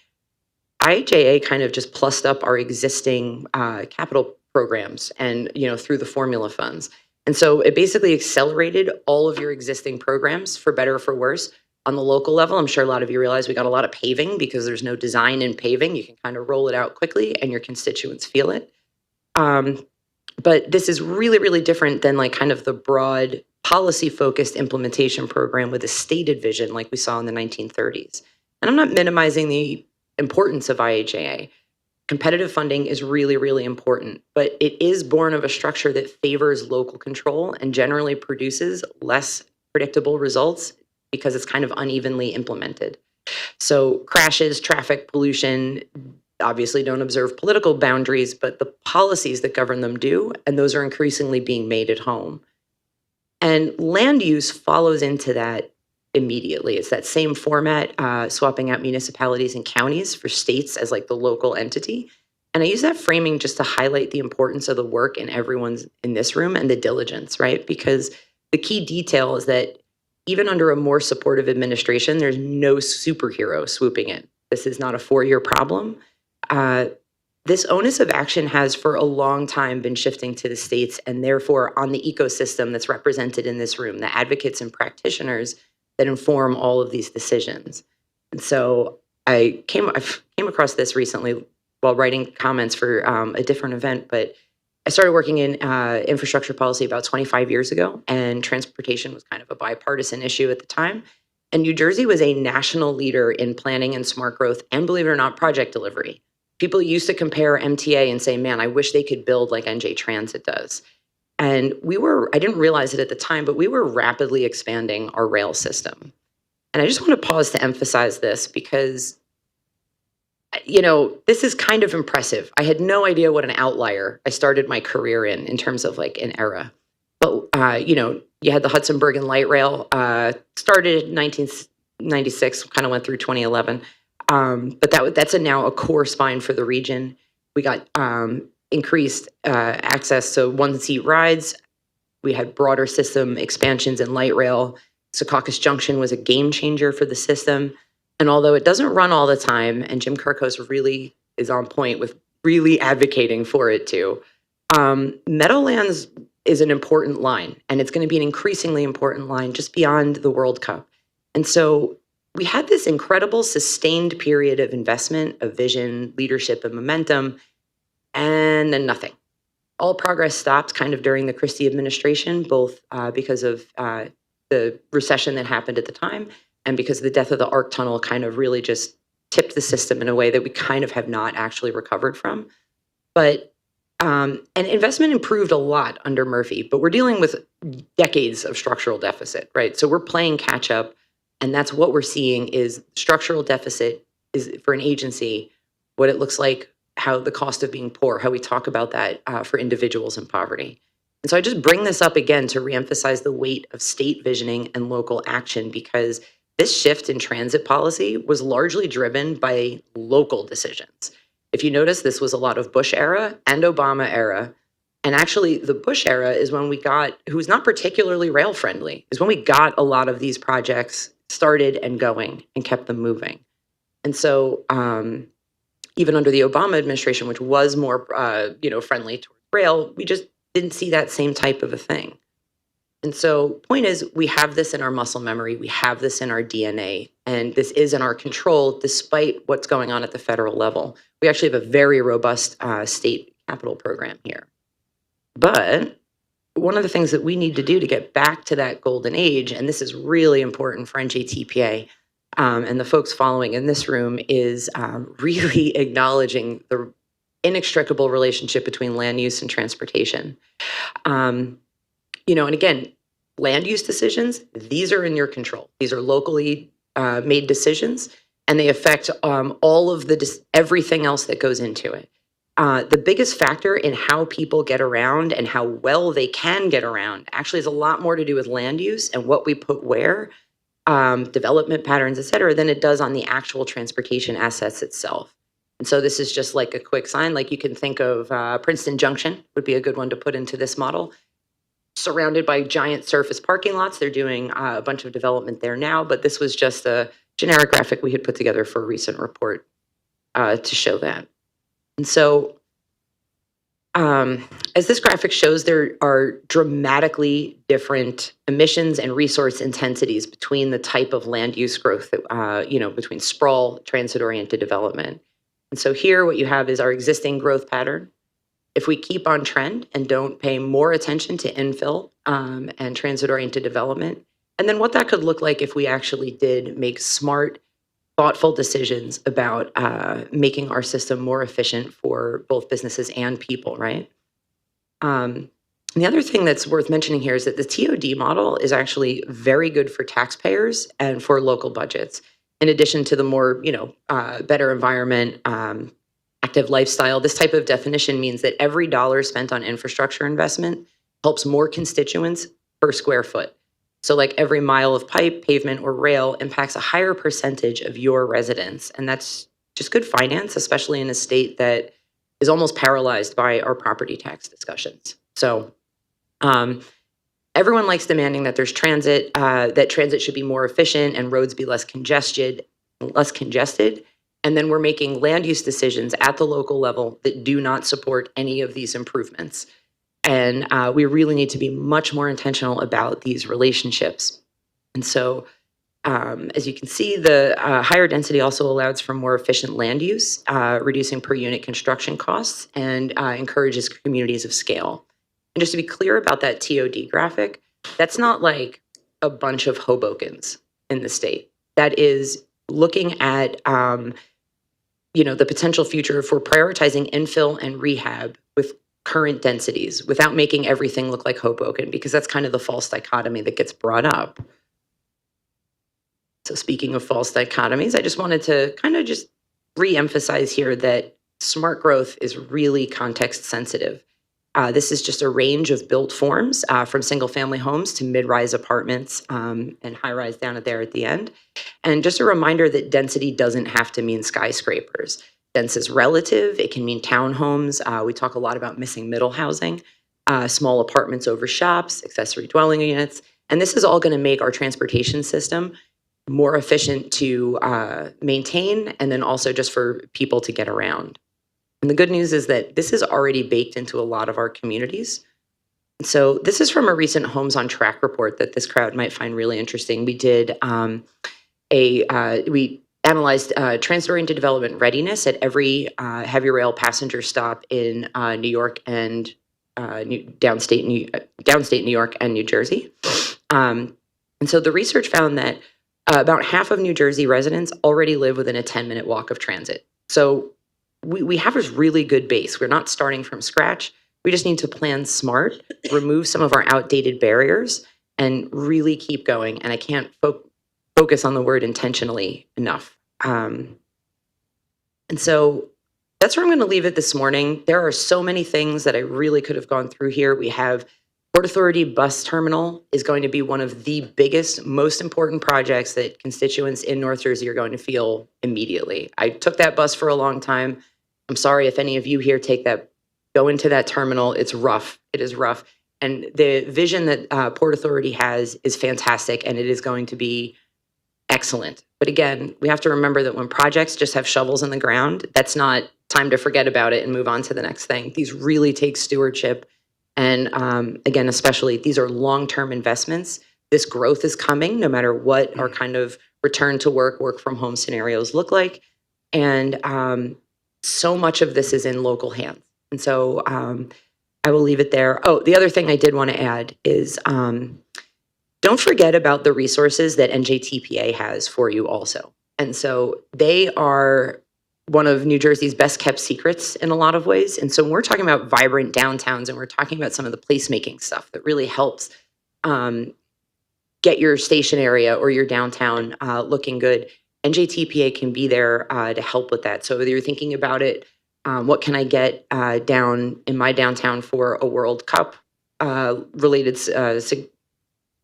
IIJA kind of just plussed up our existing capital programs and, through the formula funds. And so it basically accelerated all of your existing programs, for better or for worse, on the local level. I'm sure a lot of you realize we got a lot of paving because there's no design in paving. You can kind of roll it out quickly and your constituents feel it. But this is really, really different than like kind of the broad policy-focused implementation program with a stated vision like we saw in the 1930s. And I'm not minimizing the importance of IIJA. Competitive funding is really, really important, but it is born of a structure that favors local control and generally produces less predictable results because it's kind of unevenly implemented. So crashes, traffic, pollution, obviously don't observe political boundaries, but the policies that govern them do, and those are increasingly being made at home. And land use follows into that immediately. It's that same format, swapping out municipalities and counties for states as like the local entity. And I use that framing just to highlight the importance of the work in everyone's in this room and the diligence, right? Because the key detail is that even under a more supportive administration, there's no superhero swooping in. This is not a 4-year problem. This onus of action has for a long time been shifting to the states and therefore on the ecosystem that's represented in this room, the advocates and practitioners that inform all of these decisions. And so I came across this recently while writing comments for a different event, but I started working in infrastructure policy about 25 years ago, and transportation was kind of a bipartisan issue at the time. And New Jersey was a national leader in planning and smart growth, and believe it or not, project delivery. People used to compare MTA and say, man, I wish they could build like NJ Transit does. And I didn't realize it at the time, but we were rapidly expanding our rail system. And I just want to pause to emphasize this because this is kind of impressive. I had no idea what an outlier I started my career in terms of like an era. But, you had the Hudson Bergen Light Rail, started in 1996, kind of went through 2011. But that's now a core spine for the region. We got increased access, so one-seat rides. We had broader system expansions in light rail. Secaucus Junction was a game changer for the system. And although it doesn't run all the time, and Jim Kirkos really is on point with really advocating for it too, Meadowlands is an important line, and it's going to be an increasingly important line just beyond the World Cup. And so we had this incredible sustained period of investment, of vision, leadership, and momentum, and then nothing. All progress stopped kind of during the Christie administration, both because of the recession that happened at the time and because the death of the ARC tunnel kind of really just tipped the system in a way that we kind of have not actually recovered from. But and investment improved a lot under Murphy, but we're dealing with decades of structural deficit, right? So we're playing catch up, and that's what we're seeing is structural deficit is for an agency, what it looks like, how the cost of being poor, how we talk about that for individuals in poverty. And so I just bring this up again to reemphasize the weight of state visioning and local action, because this shift in transit policy was largely driven by local decisions. If you notice, this was a lot of Bush era and Obama era. And actually, the Bush era is when we got, who was not particularly rail friendly, is when we got a lot of these projects started and going and kept them moving. And so even under the Obama administration, which was more friendly towards rail, we just didn't see that same type of a thing. And so point is, we have this in our muscle memory, we have this in our DNA, and this is in our control despite what's going on at the federal level. We actually have a very robust state capital program here. But one of the things that we need to do to get back to that golden age, and this is really important for NJTPA and the folks following in this room, is really acknowledging the inextricable relationship between land use and transportation. And again, land use decisions, these are in your control. These are locally made decisions, and they affect all of everything else that goes into it. The biggest factor in how people get around and how well they can get around actually has a lot more to do with land use and what we put where, development patterns, et cetera, than it does on the actual transportation assets itself. And so this is just like a quick sign, like you can think of Princeton Junction would be a good one to put into this model. Surrounded by giant surface parking lots. They're doing a bunch of development there now, but this was just a generic graphic we had put together for a recent report to show that. And so as this graphic shows, there are dramatically different emissions and resource intensities between the type of land use growth that, between sprawl, transit-oriented development. And so here what you have is our existing growth pattern. If we keep on trend and don't pay more attention to infill and transit-oriented development, and then what that could look like if we actually did make smart, thoughtful decisions about making our system more efficient for both businesses and people, right? The other thing that's worth mentioning here is that the TOD model is actually very good for taxpayers and for local budgets, in addition to the more, better environment, active lifestyle. This type of definition means that every dollar spent on infrastructure investment helps more constituents per square foot. So like every mile of pipe, pavement, or rail impacts a higher percentage of your residents. And that's just good finance, especially in a state that is almost paralyzed by our property tax discussions. So everyone likes demanding that there's transit, that transit should be more efficient and roads be less congested. And then we're making land use decisions at the local level that do not support any of these improvements. And we really need to be much more intentional about these relationships. And so, as you can see, the higher density also allows for more efficient land use, reducing per unit construction costs, and encourages communities of scale. And just to be clear about that TOD graphic, that's not like a bunch of Hobokens in the state. That is looking at the potential future if we're prioritizing infill and rehab with current densities without making everything look like Hoboken, because that's kind of the false dichotomy that gets brought up. So speaking of false dichotomies, I just wanted to kind of just re-emphasize here that smart growth is really context sensitive. This is just a range of built forms from single-family homes to mid-rise apartments and high-rise down at there at the end. And just a reminder that density doesn't have to mean skyscrapers. Dense is relative. It can mean townhomes. We talk a lot about missing middle housing, small apartments over shops, accessory dwelling units. And this is all going to make our transportation system more efficient to maintain, and then also just for people to get around. And the good news is that this is already baked into a lot of our communities. So this is from a recent Homes on Track report that this crowd might find really interesting. We did we analyzed transit-oriented development readiness at every heavy rail passenger stop in New York and downstate New York and New Jersey. And so the research found that about half of New Jersey residents already live within a 10-minute walk of transit. So we have a really good base. We're not starting from scratch. We just need to plan smart, remove some of our outdated barriers, and really keep going. And I can't focus on the word intentionally enough. And so that's where I'm going to leave it this morning. There are so many things that I really could have gone through here. We have Port Authority Bus Terminal is going to be one of the biggest, most important projects that constituents in North Jersey are going to feel immediately. I took that bus for a long time. I'm sorry if any of you here go into that terminal. It's rough. It is rough. And the vision that Port Authority has is fantastic, and it is going to be excellent. But again, we have to remember that when projects just have shovels in the ground, that's not time to forget about it and move on to the next thing. These really take stewardship. And again, especially, these are long-term investments. This growth is coming no matter what our kind of return to work from home scenarios look like. And so much of this is in local hands. And so I will leave it there. Oh, the other thing I did want to add is don't forget about the resources that NJTPA has for you also. And so they are one of New Jersey's best kept secrets in a lot of ways. And so when we're talking about vibrant downtowns and we're talking about some of the placemaking stuff that really helps get your station area or your downtown looking good, NJTPA can be there to help with that. So whether you're thinking about it, what can I get down in my downtown for a World Cup related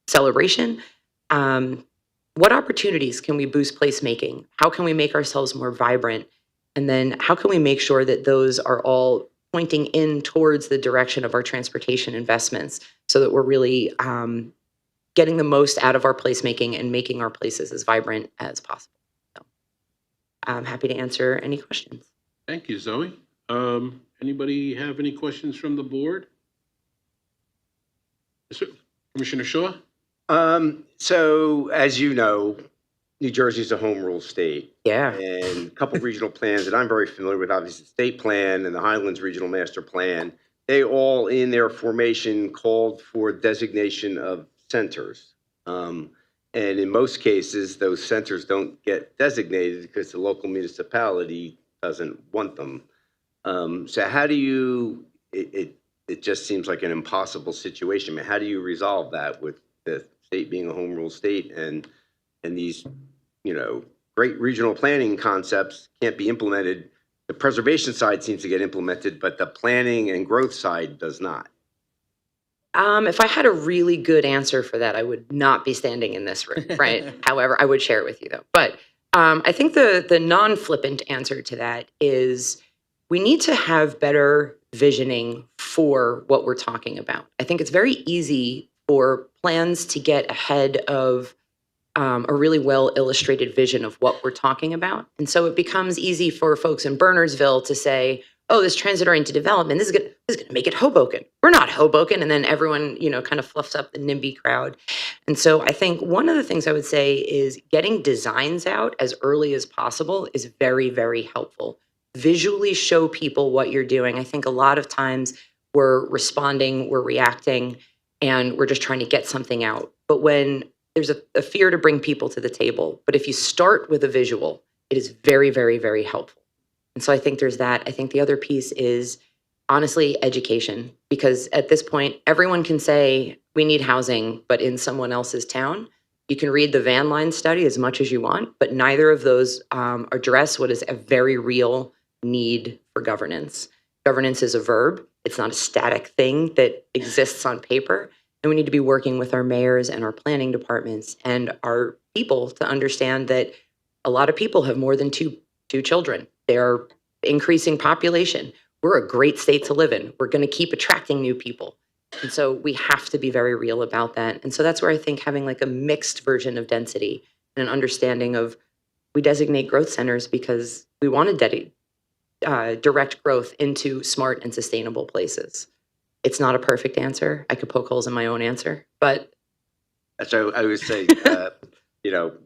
celebration? What opportunities can we boost placemaking? How can we make ourselves more vibrant? And then how can we make sure that those are all pointing in towards the direction of our transportation investments so that we're really getting the most out of our placemaking and making our places as vibrant as possible? So I'm happy to answer any questions. Thank you, Zoe. Anybody have any questions from the board? Yes, sir. Commissioner Shaw? So as you know, New Jersey's a home rule state. Yeah. And a couple regional plans that I'm very familiar with, obviously the state plan and the Highlands Regional Master Plan, they all in their formation called for designation of centers. And in most cases, those centers don't get designated because the local municipality doesn't want them. So how do you, it just seems like an impossible situation. I mean, how do you resolve that with the state being a home rule state and these, great regional planning concepts can't be implemented? The preservation side seems to get implemented, but the planning and growth side does not. If I had a really good answer for that, I would not be standing in this room, right? However, I would share it with you though. But I think the non-flippant answer to that is we need to have better visioning for what we're talking about. I think it's very easy for plans to get ahead of a really well illustrated vision of what we're talking about. And so it becomes easy for folks in Bernardsville to say, oh, this transit-oriented development, this is gonna make it Hoboken. We're not Hoboken. And then everyone, kind of fluffs up the NIMBY crowd. And so I think one of the things I would say is getting designs out as early as possible is very, very helpful. Visually show people what you're doing. I think a lot of times we're responding, we're reacting, and we're just trying to get something out. But when there's a fear to bring people to the table, but if you start with a visual, it is very, very, very helpful. And so I think there's that. I think the other piece is honestly education, because at this point, everyone can say we need housing, but in someone else's town. You can read the Van Line study as much as you want, but neither of those address what is a very real need for governance. Governance is a verb. It's not a static thing that exists on paper. And we need to be working with our mayors and our planning departments and our people to understand that a lot of people have more than two children. They're increasing population. We're a great state to live in. We're going to keep attracting new people. And so we have to be very real about that. And so that's where I think having like a mixed version of density and an understanding of we designate growth centers because we want to direct growth into smart and sustainable places. It's not a perfect answer. I could poke holes in my own answer, but That's what I would say,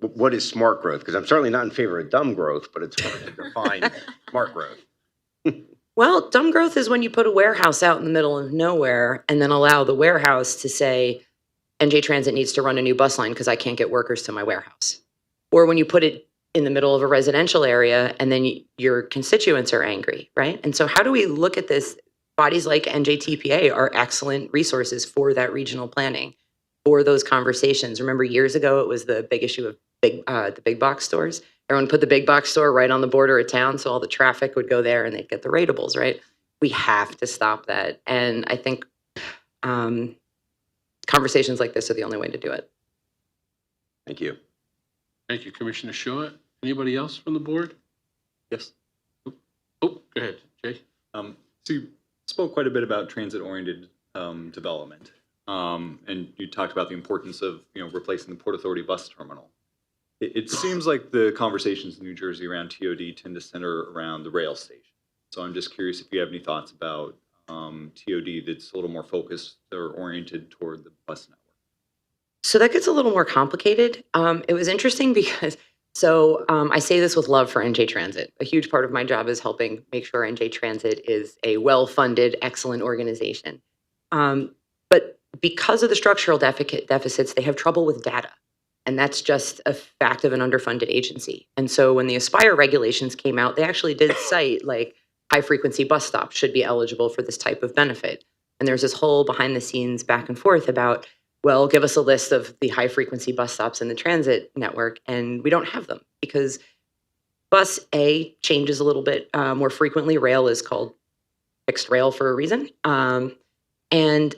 what is smart growth? Because I'm certainly not in favor of dumb growth, but it's hard to define smart growth. well, dumb growth is when you put a warehouse out in the middle of nowhere and then allow the warehouse to say, NJ Transit needs to run a new bus line because I can't get workers to my warehouse. Or when you put it in the middle of a residential area and then your constituents are angry, right? And so how do we look at this? Bodies like NJTPA are excellent resources for that regional planning, for those conversations. Remember years ago, it was the big issue of the big box stores. Everyone put the big box store right on the border of town, so all the traffic would go there and they'd get the ratables, right? We have to stop that. And I think conversations like this are the only way to do it. Thank you. Thank you, Commissioner Shaw. Anybody else from the board? Yes. Oh, go ahead, Jay. So you spoke quite a bit about transit-oriented development, and you talked about the importance of replacing the Port Authority bus terminal. It seems like the conversations in New Jersey around TOD tend to center around the rail station. So I'm just curious if you have any thoughts about TOD that's a little more focused or oriented toward the bus network. So that gets a little more complicated. It was interesting because, I say this with love for NJ Transit. A huge part of my job is helping make sure NJ Transit is a well-funded, excellent organization. But because of the structural deficits, they have trouble with data. And that's just a fact of an underfunded agency. And so when the Aspire regulations came out, they actually did cite like high-frequency bus stops should be eligible for this type of benefit. And there's this whole behind-the-scenes back and forth about, well, give us a list of the high-frequency bus stops in the transit network, and we don't have them because bus A changes a little bit more frequently. Rail is called fixed rail for a reason. And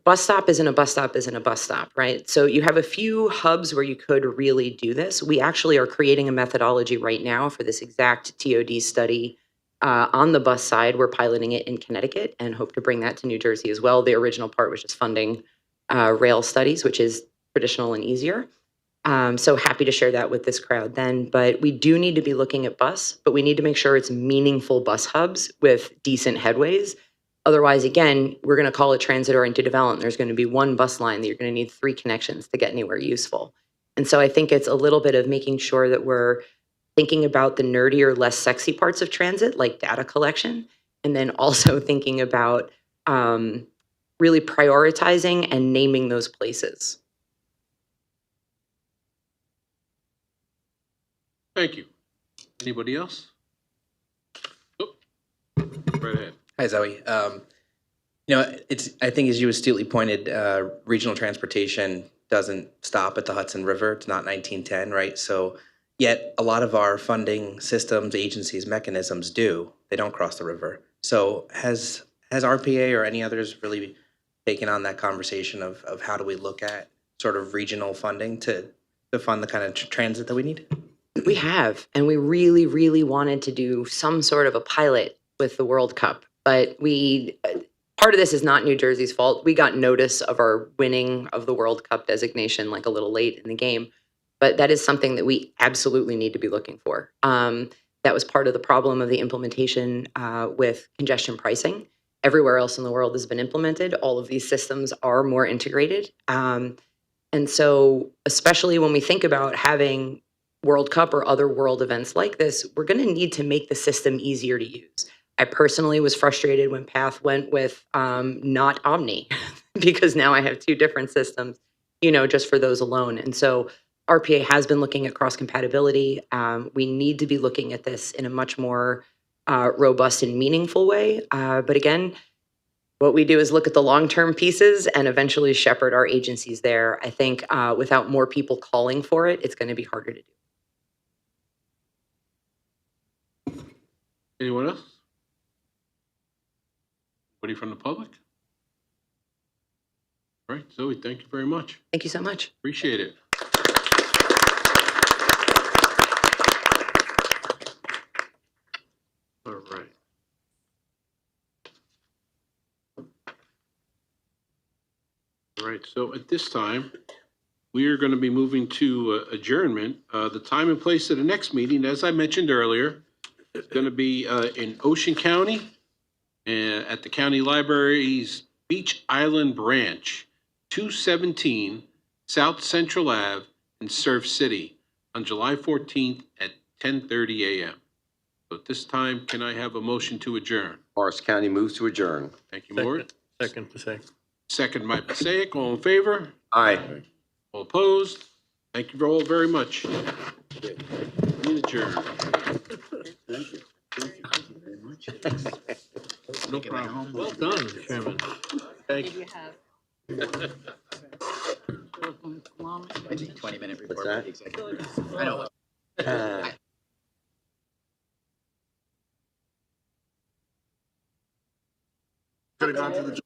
bus stop isn't a bus stop isn't a bus stop, right? So you have a few hubs where you could really do this. We actually are creating a methodology right now for this exact TOD study on the bus side. We're piloting it in Connecticut and hope to bring that to New Jersey as well. The original part was just funding rail studies, which is traditional and easier. So happy to share that with this crowd then. But we do need to be looking at bus, but we need to make sure it's meaningful bus hubs with decent headways. Otherwise, again, we're going to call it transit-oriented development. There's going to be one bus line that you're going to need 3 connections to get anywhere useful. And so I think it's a little bit of making sure that we're thinking about the nerdier, less sexy parts of transit, like data collection, and then also thinking about really prioritizing and naming those places. Thank you. Anybody else? Oh, right ahead. Hi, Zoe. I think as you astutely pointed, regional transportation doesn't stop at the Hudson River. It's not 1910, right? So yet a lot of our funding systems, agencies, mechanisms do. They don't cross the river. So has RPA or any others really taken on that conversation of how do we look at sort of regional funding to fund the kind of transit that we need? We have, and we really, really wanted to do some sort of a pilot with the World Cup. But part of this is not New Jersey's fault. We got notice of our winning of the World Cup designation like a little late in the game. But that is something that we absolutely need to be looking for. That was part of the problem of the implementation with congestion pricing. Everywhere else in the world has been implemented. All of these systems are more integrated. And so especially when we think about having World Cup or other world events like this, we're going to need to make the system easier to use. I personally was frustrated when PATH went with not Omni because now I have 2 different systems, just for those alone. And so RPA has been looking at cross compatibility. We need to be looking at this in a much more robust and meaningful way. But again, What we do is look at the long-term pieces and eventually shepherd our agencies there. I think without more people calling for it, it's going to be harder to do. Anyone else? Anybody from the public? All right, Zoe, thank you very much. Thank you so much. Appreciate it. All right. All right, so at this time, we are going to be moving to adjournment. The time and place of the next meeting, as I mentioned earlier, is going to be in Ocean County at the county library's Beach Island Branch, 217 South Central Ave in Surf City on July 14th at 10:30 a.m. So at this time, can I have a motion to adjourn? Morris County moves to adjourn. Thank you, Mort. Second, Passaic. Second by Passaic. All in favor? Aye. All opposed? Thank you all very much. We adjourn. No problem. Well done, Chairman. Thank you. I take 20-minute report. What's that? for the executive. I know. Could have gone to the